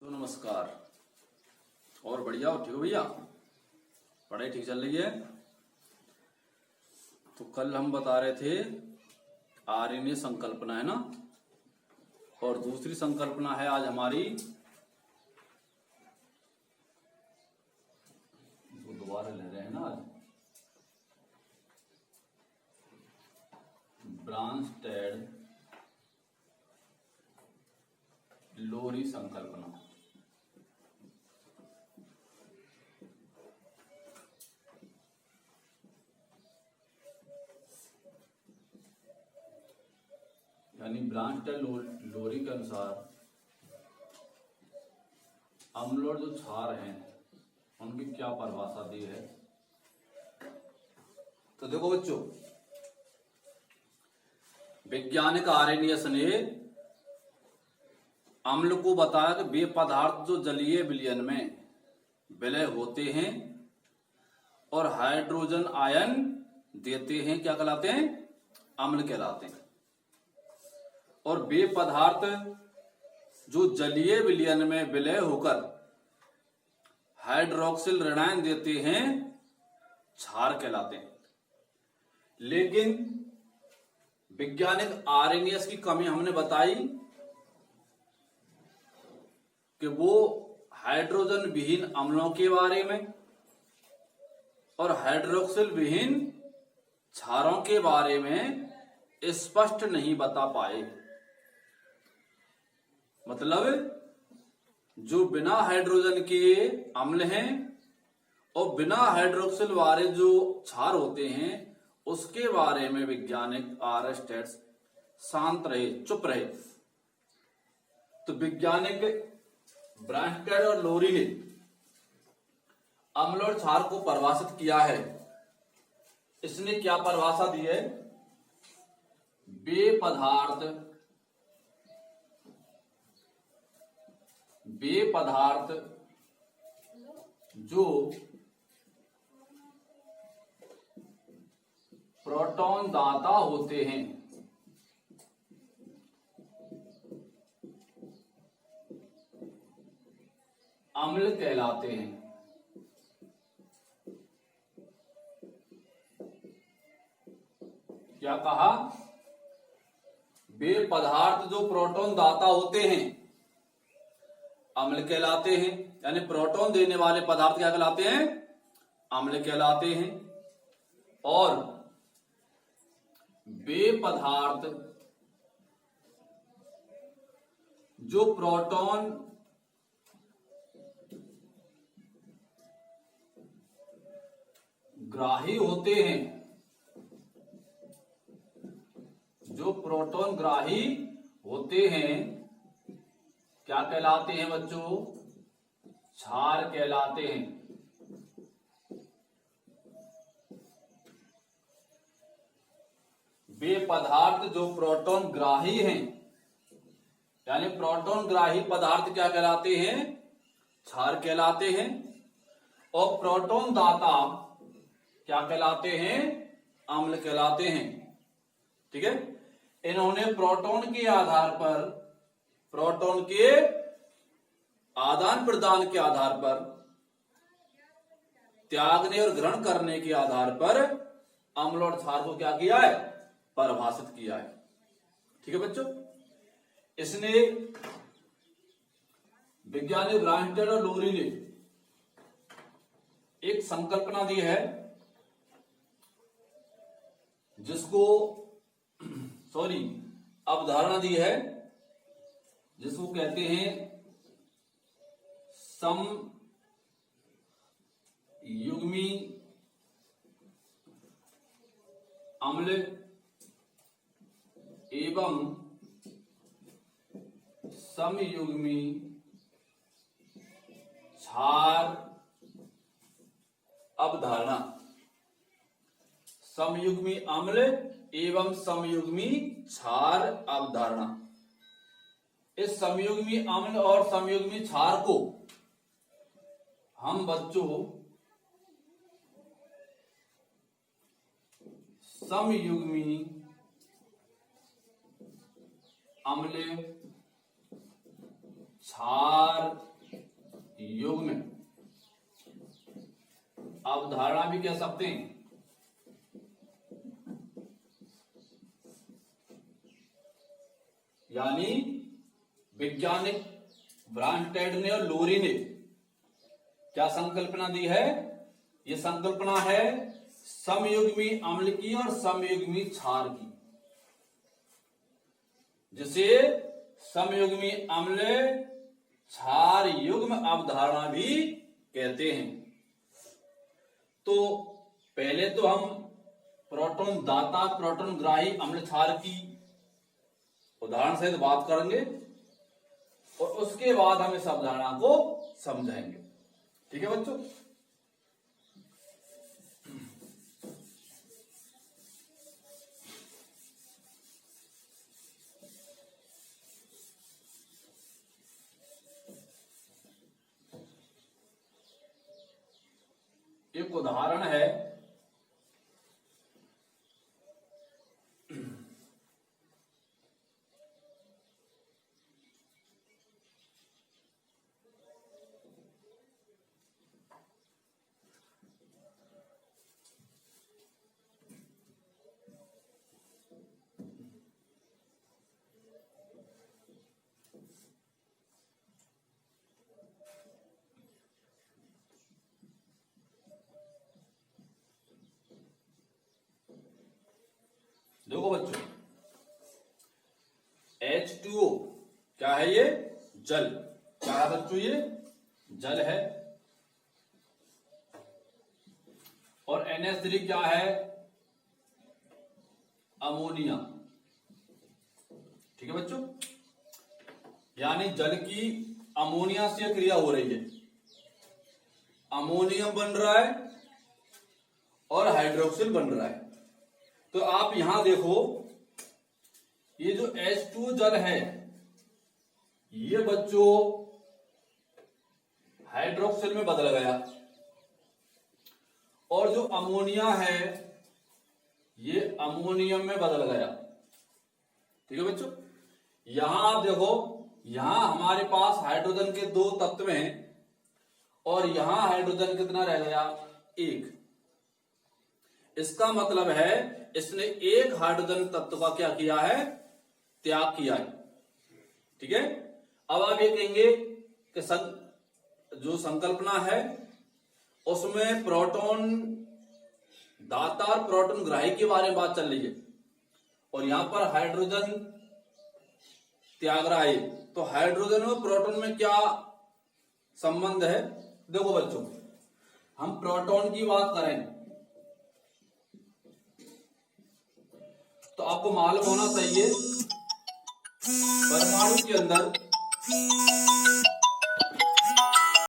तो नमस्कार। और बढ़िया हो? ठीक हो भैया? पढ़ाई ठीक चल रही है? तो कल हम बता रहे थे आर्यनीय संकल्पना, है ना। और दूसरी संकल्पना है आज हमारी, जो दोबारा ले रहे हैं ना आज, ब्रांस्टेड लोरी संकल्पना। यानी ब्रांस्टेड लोरी के अनुसार अम्ल और जो क्षार हैं उनकी क्या परिभाषा दी है। तो देखो बच्चों, वैज्ञानिक आर्यनियस ने अम्ल को बताया कि वे पदार्थ जो जलीय विलयन में विलय होते हैं और हाइड्रोजन आयन देते हैं, क्या कहलाते हैं? अम्ल कहलाते हैं। और वे पदार्थ जो जलीय विलयन में विलय होकर हाइड्रोक्सिल ऋणायन देते हैं, क्षार कहलाते हैं। लेकिन वैज्ञानिक आर्यनियस की कमी हमने बताई कि वो हाइड्रोजन विहीन अम्लों के बारे में और हाइड्रोक्सिल विहीन क्षारों के बारे में स्पष्ट नहीं बता पाए। मतलब जो बिना हाइड्रोजन के अम्ल हैं और बिना हाइड्रोक्सिल वाले जो क्षार होते हैं उसके बारे में वैज्ञानिक आर्यस्टेट्स शांत रहे, चुप रहे। तो वैज्ञानिक ब्रांस्टेड और लोरी ने अम्ल और क्षार को परिभाषित किया है। इसने क्या परिभाषा दी है? वे पदार्थ जो प्रोटॉन दाता होते हैं अम्ल कहलाते हैं। क्या कहा? वे पदार्थ जो प्रोटॉन दाता होते हैं अम्ल कहलाते हैं। यानी प्रोटॉन देने वाले पदार्थ क्या कहलाते हैं? अम्ल कहलाते हैं। और वे पदार्थ जो प्रोटॉन ग्राही होते हैं, जो प्रोटॉन ग्राही होते हैं, क्या कहलाते हैं बच्चों? क्षार कहलाते हैं। वे पदार्थ जो प्रोटॉन ग्राही हैं, यानी प्रोटॉन ग्राही पदार्थ क्या कहलाते हैं? क्षार कहलाते हैं। और प्रोटॉन दाता क्या कहलाते हैं? अम्ल कहलाते हैं। ठीक है। इन्होंने प्रोटॉन के आधार पर, प्रोटॉन के आदान प्रदान के आधार पर, त्यागने और ग्रहण करने के आधार पर अम्ल और क्षार को क्या किया है? परिभाषित किया है। ठीक है बच्चों। इसने वैज्ञानिक ब्रांस्टेड और लोरी ने एक संकल्पना दी है जिसको अवधारणा दी है जिसको कहते हैं समयुग्मी अम्ल एवं समयुग्मी क्षार अवधारणा। समयुग्मी अम्ल एवं समयुग्मी क्षार अवधारणा। इस समयुग्मी अम्ल और समयुग्मी क्षार को हम बच्चों समयुग्मी अम्ल क्षार युग्म अवधारणा भी कह सकते हैं। यानी वैज्ञानिक ब्रांटेड ने और लोरी ने क्या संकल्पना दी है? ये संकल्पना है समयुग्मी अम्ल की और समयुग्मी क्षार की, जिसे समयुग्मी अम्ल क्षार युग्म अवधारणा भी कहते हैं। तो पहले तो हम प्रोटॉन दाता प्रोटॉन ग्राही अम्ल क्षार की उदाहरण सहित बात करेंगे और उसके बाद हम इस अवधारणा को समझाएंगे। ठीक है बच्चों? एक उदाहरण है देखो बच्चों, H2O क्या है? ये जल। क्या है बच्चों? ये जल है। और NH3 क्या है? अमोनिया। ठीक है बच्चों? यानी जल की अमोनिया से क्रिया हो रही है, अमोनियम बन रहा है और हाइड्रोक्सिल बन रहा है। तो आप यहां देखो, ये जो H2 जल है ये बच्चों हाइड्रोक्सिल में बदल गया, और जो अमोनिया है ये अमोनियम में बदल गया। ठीक है बच्चों? यहां आप देखो, यहां हमारे पास हाइड्रोजन के 2 तत्व हैं और यहां हाइड्रोजन कितना रह गया? 1। इसका मतलब है इसने एक हाइड्रोजन तत्व का क्या किया है? त्याग किया है। ठीक है? अब आप ये कहेंगे कि जो संकल्पना है उसमें प्रोटॉन दाता और प्रोटॉन ग्राही के बारे में बात चल रही है और यहां पर हाइड्रोजन त्याग रहा है, तो हाइड्रोजन और प्रोटॉन में क्या संबंध है? देखो बच्चों, हम प्रोटॉन की बात करें तो आपको मालूम होना चाहिए परमाणु के अंदर